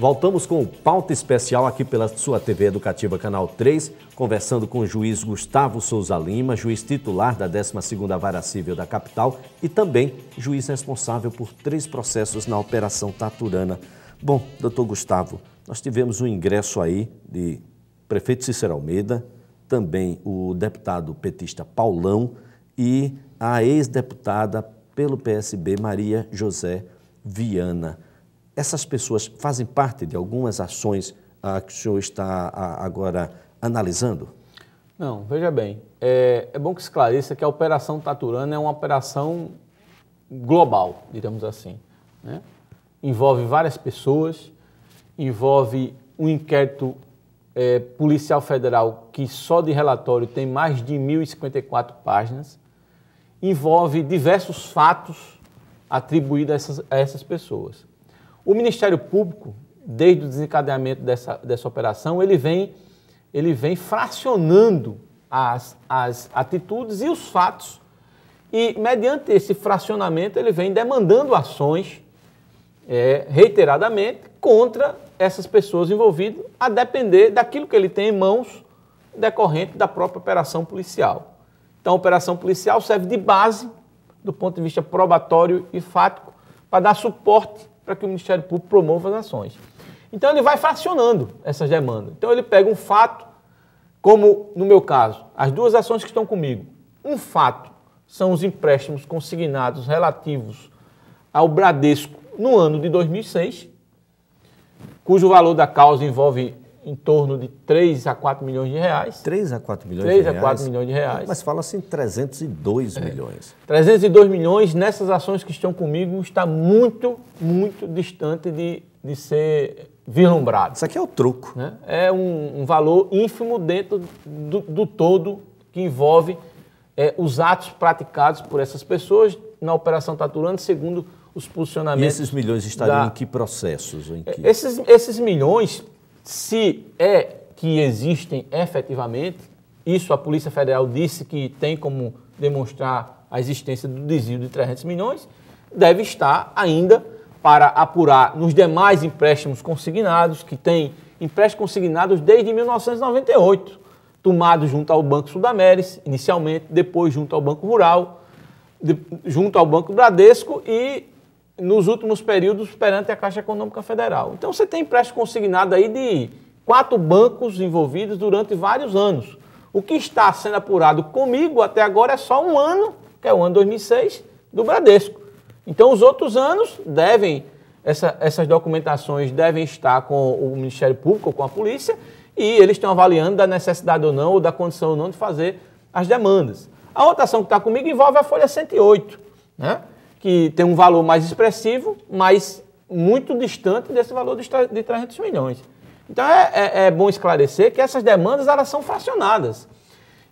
Voltamos com o Pauta Especial aqui pela sua TV Educativa Canal 3, conversando com o juiz Gustavo Souza Lima, juiz titular da 12ª Vara Civil da capital e também juiz responsável por 3 processos na Operação Taturana. Bom, doutor Gustavo, nós tivemos um ingresso aí de prefeito Cícero Almeida, também o deputado petista Paulão e a ex-deputada pelo PSB Maria José Viana. Essas pessoas fazem parte de algumas ações que o senhor está agora analisando? Não, veja bem, é bom que esclareça que a Operação Taturana é uma operação global, digamos assim, né? Envolve várias pessoas, envolve um inquérito policial federal que só de relatório tem mais de 1.054 páginas, envolve diversos fatos atribuídos a essas pessoas. O Ministério Público, desde o desencadeamento dessa operação, ele vem fracionando as atitudes e os fatos e, mediante esse fracionamento, ele vem demandando ações reiteradamente contra essas pessoas envolvidas, a depender daquilo que ele tem em mãos decorrente da própria operação policial. Então, a operação policial serve de base, do ponto de vista probatório e fático, para dar suporte para que o Ministério Público promova as ações. Então, ele vai fracionando essas demandas. Então, ele pega um fato, como no meu caso, as 2 ações que estão comigo. Um fato são os empréstimos consignados relativos ao Bradesco no ano de 2006, cujo valor da causa envolve em torno de 3 a 4 milhões de reais. 3 a 4 milhões 3 de reais? 3 a 4 milhões de reais. Mas fala-se em 302 milhões. 302 milhões nessas ações que estão comigo está muito, muito distante de ser vislumbrado. Isso aqui é o troco. Né? É um valor ínfimo dentro do todo que envolve os atos praticados por essas pessoas na Operação Taturana, segundo os posicionamentos. E esses milhões estariam em que processos? Em que... Esses milhões, se que existem efetivamente, isso a Polícia Federal disse que tem como demonstrar a existência do desvio de 300 milhões, deve estar ainda para apurar nos demais empréstimos consignados, que tem empréstimos consignados desde 1998, tomados junto ao Banco Sudamérica, inicialmente, depois junto ao Banco Rural, junto ao Banco Bradesco e nos últimos períodos perante a Caixa Econômica Federal. Então você tem empréstimo consignado aí de 4 bancos envolvidos durante vários anos. O que está sendo apurado comigo até agora é só um ano, que é o ano 2006, do Bradesco. Então os outros anos essas documentações devem estar com o Ministério Público ou com a polícia e eles estão avaliando da necessidade ou não, ou da condição ou não de fazer as demandas. A outra ação que está comigo envolve a Folha 108, né? Que tem um valor mais expressivo, mas muito distante desse valor de 300 milhões. Então é bom esclarecer que essas demandas elas são fracionadas.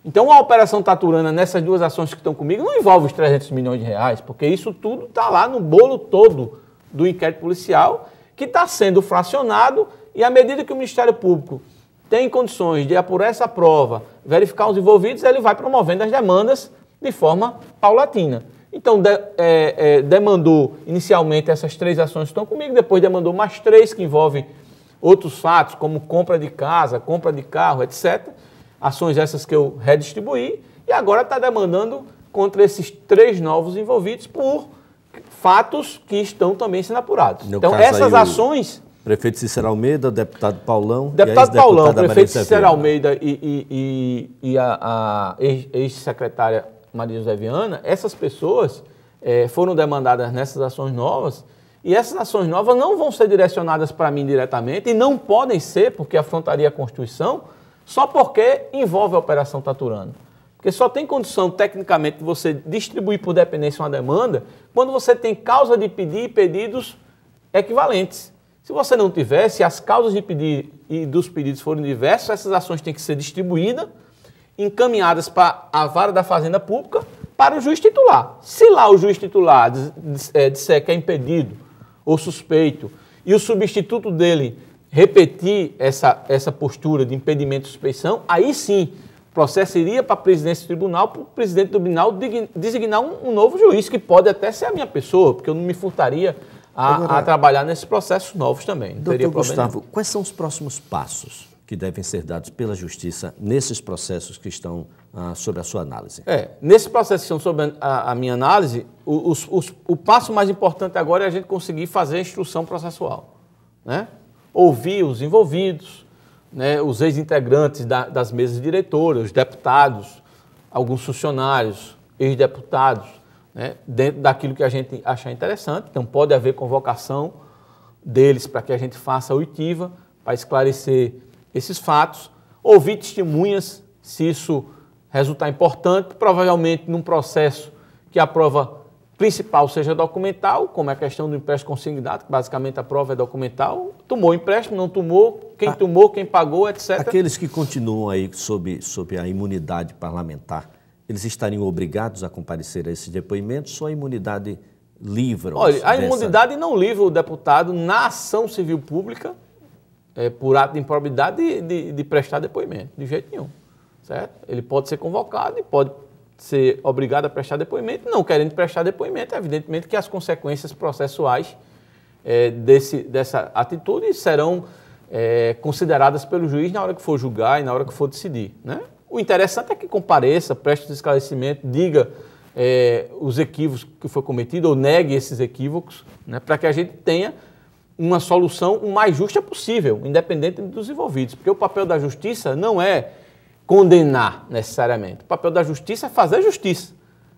Então a Operação Taturana nessas 2 ações que estão comigo não envolve os 300 milhões de reais, porque isso tudo está lá no bolo todo do inquérito policial que está sendo fracionado e à medida que o Ministério Público tem condições de apurar essa prova, verificar os envolvidos, ele vai promovendo as demandas de forma paulatina. Então, demandou inicialmente essas 3 ações que estão comigo, depois demandou mais 3 que envolvem outros fatos, como compra de casa, compra de carro, etc. Ações essas que eu redistribuí, e agora está demandando contra esses 3 novos envolvidos por fatos que estão também sendo apurados. Então, essas ações... Prefeito Cícero Almeida, o deputado Paulão... Deputado Paulão, o prefeito Cícero Almeida e a ex-secretária Maria José Viana, essas pessoas foram demandadas nessas ações novas e essas ações novas não vão ser direcionadas para mim diretamente e não podem ser, porque afrontaria a Constituição, só porque envolve a Operação Taturana. Porque só tem condição, tecnicamente, de você distribuir por dependência uma demanda quando você tem causa de pedir e pedidos equivalentes. Se você não tiver, se as causas de pedir e dos pedidos forem diversos, essas ações têm que ser distribuídas, encaminhadas para a Vara da Fazenda Pública para o juiz titular. Se lá o juiz titular disser que é impedido ou suspeito e o substituto dele repetir essa postura de impedimento e suspeição, aí sim o processo iria para a presidência do tribunal, para o presidente do tribunal designar um novo juiz, que pode até ser a minha pessoa, porque eu não me furtaria a trabalhar nesses processos novos também. Doutor Gustavo, quais são os próximos passos que devem ser dados pela Justiça nesses processos que estão sob a sua análise? Nesses processos que estão sob a minha análise, o passo mais importante agora é a gente conseguir fazer a instrução processual, né? Ouvir os envolvidos, né, os ex-integrantes das mesas diretoras, os deputados, alguns funcionários, ex-deputados, né, dentro daquilo que a gente achar interessante. Então, pode haver convocação deles para que a gente faça a oitiva, para esclarecer esses fatos, ouvir testemunhas, se isso resultar importante, provavelmente num processo que a prova principal seja documental, como é a questão do empréstimo consignado, que basicamente a prova é documental, tomou o empréstimo, não tomou, quem pagou, etc. Aqueles que continuam aí sob a imunidade parlamentar, eles estariam obrigados a comparecer a esses depoimentos ou a imunidade livra? Olha, a imunidade não livra o deputado na ação civil pública, por ato de improbidade, de prestar depoimento, de jeito nenhum, certo? Ele pode ser convocado e pode ser obrigado a prestar depoimento. Não querendo prestar depoimento, evidentemente que as consequências processuais dessa atitude serão consideradas pelo juiz na hora que for julgar e na hora que for decidir, né? O interessante é que compareça, preste esclarecimento, diga os equívocos que foi cometido ou negue esses equívocos, né, para que a gente tenha uma solução o mais justa possível, independente dos envolvidos. Porque o papel da justiça não é condenar necessariamente. O papel da justiça é fazer justiça,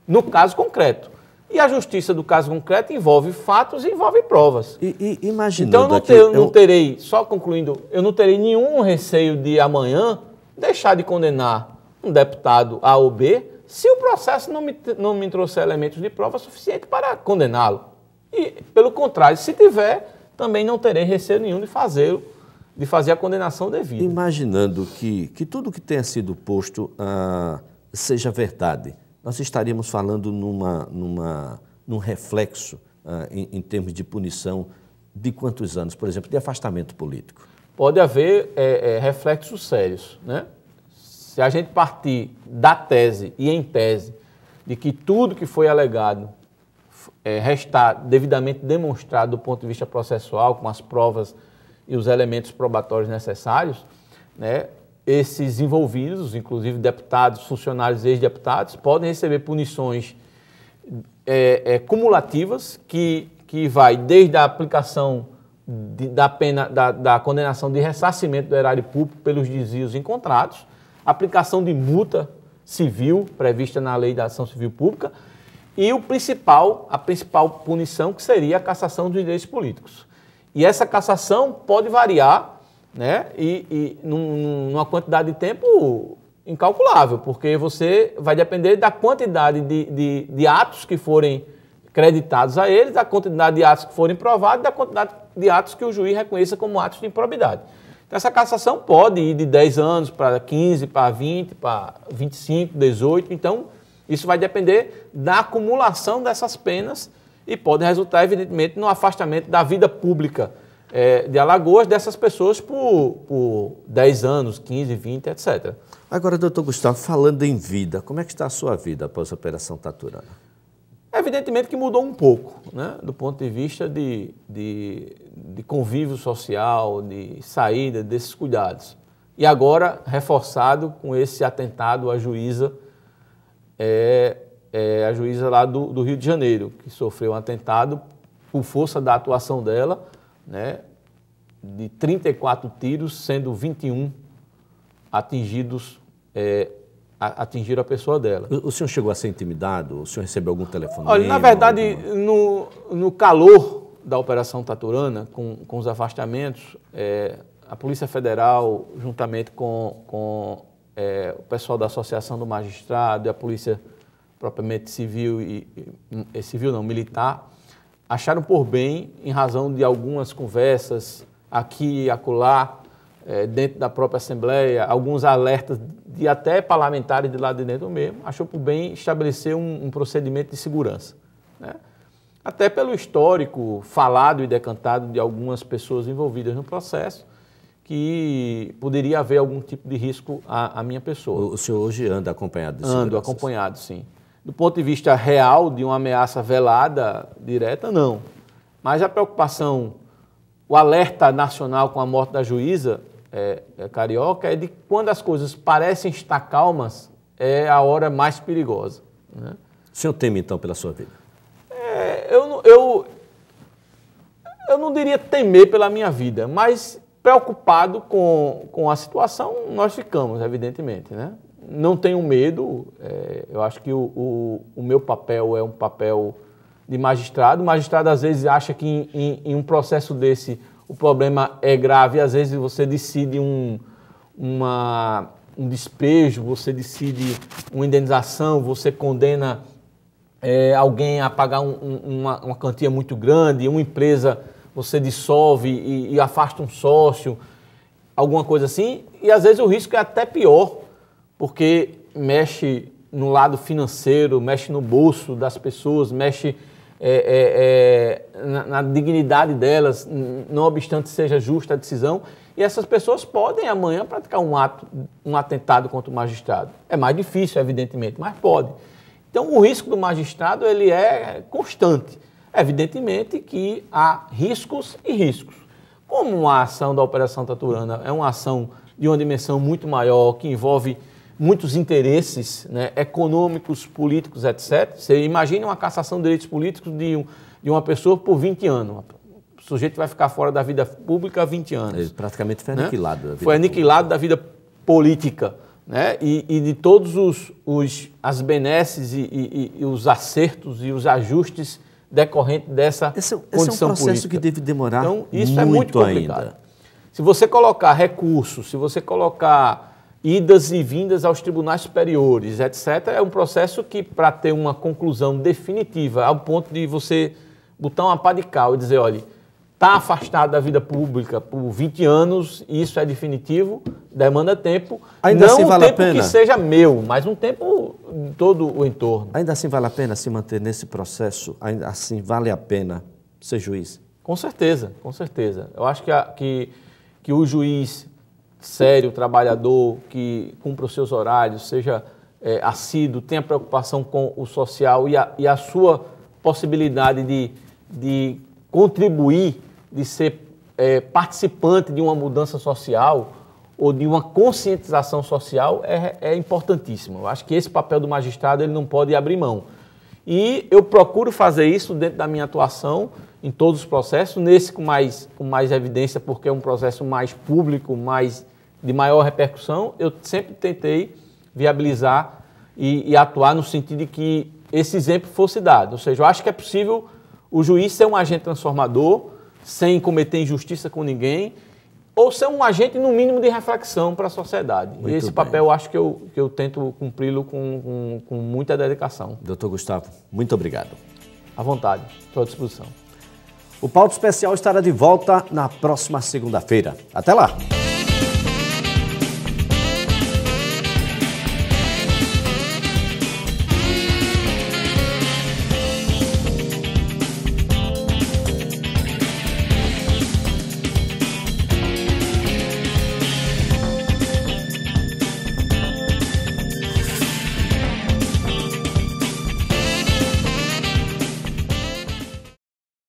no caso concreto. E a justiça do caso concreto envolve fatos e envolve provas. Imaginando então eu não terei, só concluindo, eu não terei nenhum receio de amanhã deixar de condenar um deputado A ou B se o processo não me trouxer elementos de prova suficiente para condená-lo. E, pelo contrário, se tiver, também não terei receio nenhum de fazer a condenação devida. Imaginando que tudo que tenha sido posto seja verdade, nós estaríamos falando num reflexo em termos de punição de quantos anos, por exemplo, de afastamento político? Pode haver reflexos sérios, né? Se a gente partir da tese e em tese de que tudo que foi alegado está devidamente demonstrado do ponto de vista processual, com as provas e os elementos probatórios necessários, né, esses envolvidos, inclusive deputados, funcionários e ex-deputados, podem receber punições cumulativas que vai desde a aplicação da pena, da condenação de ressarcimento do erário público pelos desvios encontrados, aplicação de multa civil prevista na Lei da Ação Civil Pública e a principal punição, que seria a cassação dos direitos políticos. E essa cassação pode variar, né, e numa quantidade de tempo incalculável, porque você vai depender da quantidade de atos que forem creditados a eles, da quantidade de atos que forem provados, da quantidade de atos que o juiz reconheça como atos de improbidade. Então, essa cassação pode ir de 10 anos para 15, para 20, para 25, 18. Então, isso vai depender da acumulação dessas penas e pode resultar, evidentemente, no afastamento da vida pública de Alagoas dessas pessoas por 10 anos, 15, 20, etc. Agora, doutor Gustavo, falando em vida, como é que está a sua vida após a Operação Taturana? Evidentemente que mudou um pouco, né, do ponto de vista de convívio social, de saída desses cuidados. E agora, reforçado com esse atentado à juíza, a juíza lá do Rio de Janeiro, que sofreu um atentado por força da atuação dela, né, de 34 tiros, sendo 21 atingiram a pessoa dela. O senhor chegou a ser intimidado? O senhor recebeu algum telefonema? Olha, na verdade, no calor da Operação Taturana, com os afastamentos, a Polícia Federal, juntamente com o pessoal da Associação do Magistrado e a Polícia propriamente civil militar, acharam por bem, em razão de algumas conversas aqui e acolá, dentro da própria Assembleia, alguns alertas de até parlamentares de lá de dentro mesmo, achou por bem estabelecer um procedimento de segurança, né? Até pelo histórico falado e decantado de algumas pessoas envolvidas no processo, que poderia haver algum tipo de risco à minha pessoa. O senhor hoje anda acompanhado de seguranças? Ando acompanhado, sim. Do ponto de vista real, de uma ameaça velada, direta, não. Mas a preocupação, o alerta nacional com a morte da juíza Carioca é de quando as coisas parecem estar calmas, é a hora mais perigosa. Né? O senhor teme, então, pela sua vida? Eu não diria temer pela minha vida, mas preocupado com a situação, nós ficamos, evidentemente. Né? Não tenho medo, eu acho que o meu papel é um papel de magistrado. O magistrado, às vezes, acha que em um processo desse o problema é grave, às vezes você decide um despejo, você decide uma indenização, você condena alguém a pagar uma quantia muito grande, uma empresa você dissolve e afasta um sócio, alguma coisa assim, e às vezes o risco é até pior, porque mexe no lado financeiro, mexe no bolso das pessoas, mexe na dignidade delas, não obstante seja justa a decisão, e essas pessoas podem amanhã praticar um atentado contra o magistrado. É mais difícil, evidentemente, mas pode. Então, o risco do magistrado ele é constante. Evidentemente que há riscos e riscos. Como a ação da Operação Taturana é uma ação de uma dimensão muito maior, que envolve muitos interesses, né, econômicos, políticos, etc. Você imagina uma cassação de direitos políticos de uma pessoa por 20 anos. O sujeito vai ficar fora da vida pública há 20 anos. Ele praticamente foi aniquilado. Né? Da vida foi aniquilado da vida política. Né? E de todos as benesses e os acertos e os ajustes decorrentes dessa condição política. Esse é um processo que deve demorar então, isso é muito complicado. Ainda. Se você colocar recursos, se você colocar idas e vindas aos tribunais superiores, etc., é um processo que, para ter uma conclusão definitiva, ao ponto de você botar uma pá de cal e dizer, olha, está afastado da vida pública por 20 anos, e isso é definitivo, demanda tempo. Ainda não assim vale um tempo a pena que seja meu, mas um tempo em todo o entorno. Ainda assim vale a pena se manter nesse processo? Ainda assim vale a pena ser juiz? Com certeza, com certeza. Eu acho que o juiz sério, trabalhador, que cumpra os seus horários, seja assíduo, tenha preocupação com o social e a sua possibilidade de contribuir, de ser participante de uma mudança social ou de uma conscientização social é importantíssimo. Eu acho que esse papel do magistrado ele não pode abrir mão. E eu procuro fazer isso dentro da minha atuação em todos os processos, nesse com mais evidência, porque é um processo mais público, de maior repercussão. Eu sempre tentei viabilizar e atuar no sentido de que esse exemplo fosse dado. Ou seja, eu acho que é possível o juiz ser um agente transformador, sem cometer injustiça com ninguém, ou ser um agente, no mínimo, de reflexão para a sociedade. Muito e esse bem. papel, eu acho que eu tento cumpri-lo com muita dedicação. Doutor Gustavo, muito obrigado. À vontade, estou à disposição. O Pauta Especial estará de volta na próxima segunda-feira. Até lá!